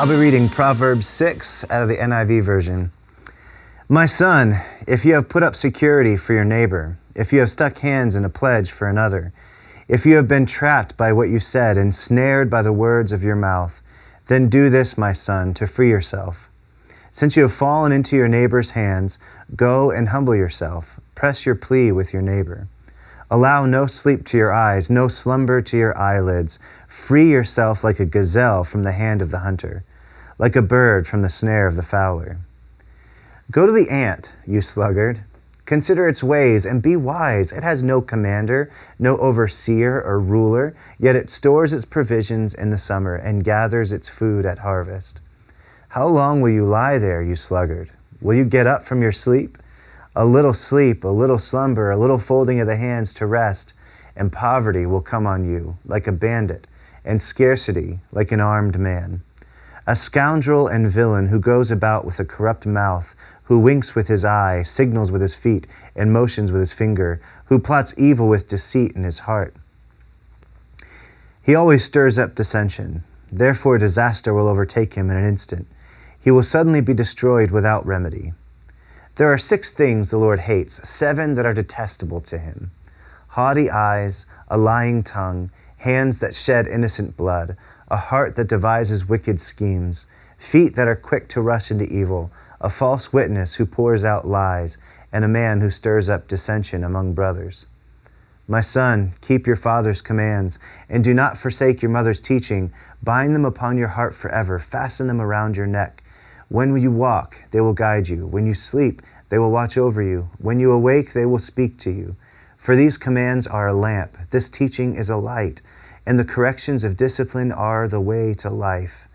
I'll be reading Proverbs 6 out of the NIV version. My son, if you have put up security for your neighbor, if you have stuck hands in a pledge for another, if you have been trapped by what you said and snared by the words of your mouth, then do this, my son, to free yourself. Since you have fallen into your neighbor's hands, go and humble yourself. Press your plea with your neighbor. Allow no sleep to your eyes, no slumber to your eyelids. Free yourself like a gazelle from the hand of the hunter, like a bird from the snare of the fowler. Go to the ant, you sluggard. Consider its ways and be wise. It has no commander, no overseer or ruler, yet it stores its provisions in the summer and gathers its food at harvest. How long will you lie there, you sluggard? Will you get up from your sleep? A little sleep, a little slumber, a little folding of the hands to rest, and poverty will come on you like a bandit, and scarcity like an armed man. A scoundrel and villain who goes about with a corrupt mouth, who winks with his eye, signals with his feet, and motions with his finger, who plots evil with deceit in his heart. He always stirs up dissension. Therefore disaster will overtake him in an instant. He will suddenly be destroyed without remedy. There are 6 things the Lord hates, 7 that are detestable to him: haughty eyes, a lying tongue, hands that shed innocent blood, a heart that devises wicked schemes, feet that are quick to rush into evil, a false witness who pours out lies, and a man who stirs up dissension among brothers. My son, keep your father's commands, and do not forsake your mother's teaching. Bind them upon your heart forever, fasten them around your neck. When you walk, they will guide you. When you sleep, they will watch over you. When you awake, they will speak to you. For these commands are a lamp, this teaching is a light, and the corrections of discipline are the way to life,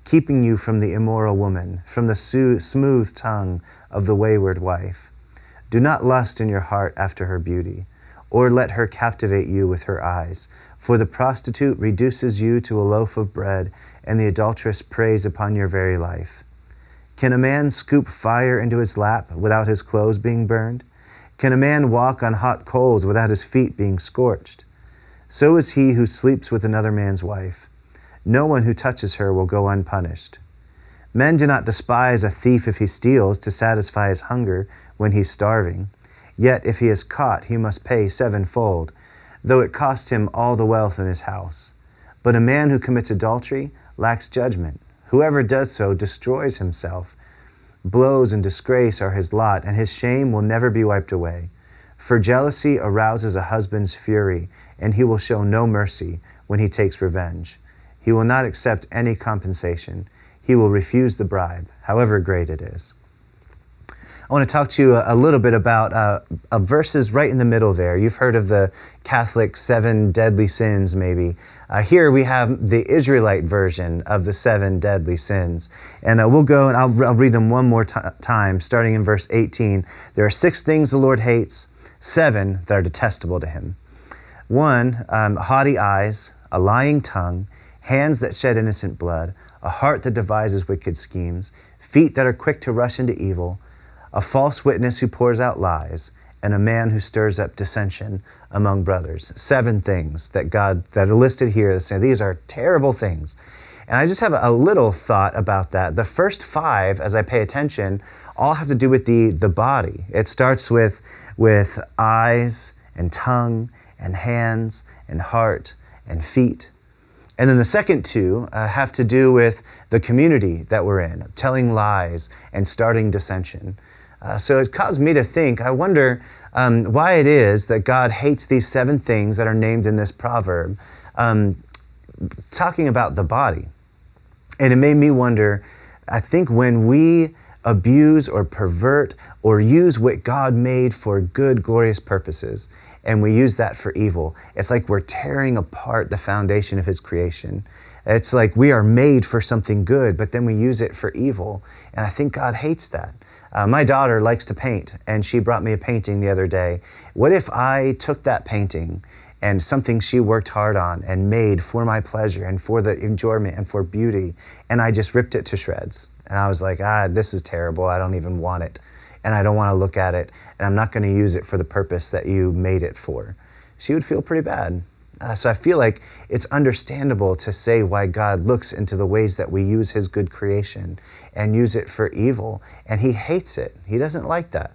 keeping you from the immoral woman, from the smooth tongue of the wayward wife. Do not lust in your heart after her beauty, or let her captivate you with her eyes. For the prostitute reduces you to a loaf of bread, and the adulteress preys upon your very life. Can a man scoop fire into his lap without his clothes being burned? Can a man walk on hot coals without his feet being scorched? So is he who sleeps with another man's wife. No one who touches her will go unpunished. Men do not despise a thief if he steals to satisfy his hunger when he's starving. Yet if he is caught, he must pay 7-fold, though it cost him all the wealth in his house. But a man who commits adultery lacks judgment. Whoever does so destroys himself. Blows and disgrace are his lot, and his shame will never be wiped away. For jealousy arouses a husband's fury, and he will show no mercy when he takes revenge. He will not accept any compensation. He will refuse the bribe, however great it is. I want to talk to you a little bit about verses right in the middle there. You've heard of the Catholic 7 deadly sins, maybe. Here we have the Israelite version of the 7 deadly sins. And we'll go and I'll read them one more time, starting in verse 18. There are 6 things the Lord hates, 7 that are detestable to him. 1, haughty eyes, a lying tongue, hands that shed innocent blood, a heart that devises wicked schemes, feet that are quick to rush into evil, a false witness who pours out lies, and a man who stirs up dissension among brothers. 7 things that are listed here that say these are terrible things. And I just have a little thought about that. The first 5, as I pay attention, all have to do with the body. It starts with eyes and tongue and hands and heart and feet. And then the second 2 have to do with the community that we're in, telling lies and starting dissension. So it caused me to think, I wonder why it is that God hates these 7 things that are named in this proverb, talking about the body. And it made me wonder, I think when we abuse or pervert or use what God made for good, glorious purposes, and we use that for evil, it's like we're tearing apart the foundation of His creation. It's like we are made for something good, but then we use it for evil. And I think God hates that. My daughter likes to paint, and she brought me a painting the other day. What if I took that painting and something she worked hard on and made for my pleasure and for the enjoyment and for beauty, and I just ripped it to shreds? And I was like, this is terrible. I don't even want it. And I don't want to look at it. And I'm not going to use it for the purpose that you made it for. She would feel pretty bad. So I feel like it's understandable to say why God looks into the ways that we use his good creation and use it for evil. And he hates it. He doesn't like that.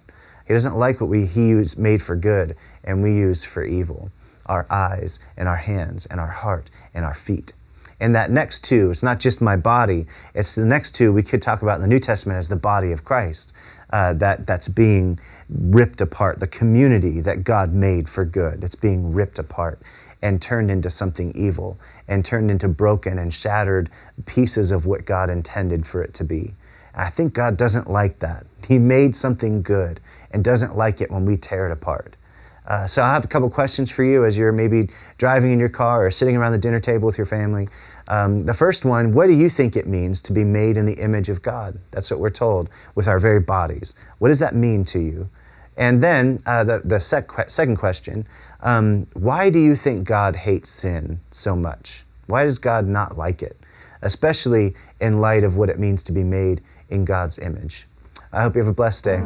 He doesn't like what he made for good and we use for evil. Our eyes and our hands and our heart and our feet. And that next two, it's not just my body, it's the next two we could talk about in the New Testament as the body of Christ. That's being ripped apart, the community that God made for good. It's being ripped apart and turned into something evil and turned into broken and shattered pieces of what God intended for it to be. And I think God doesn't like that. He made something good and doesn't like it when we tear it apart. So I have a couple questions for you as you're maybe driving in your car or sitting around the dinner table with your family. The first one, what do you think it means to be made in the image of God? That's what we're told with our very bodies. What does that mean to you? And then the second question, why do you think God hates sin so much? Why does God not like it? Especially in light of what it means to be made in God's image. I hope you have a blessed day.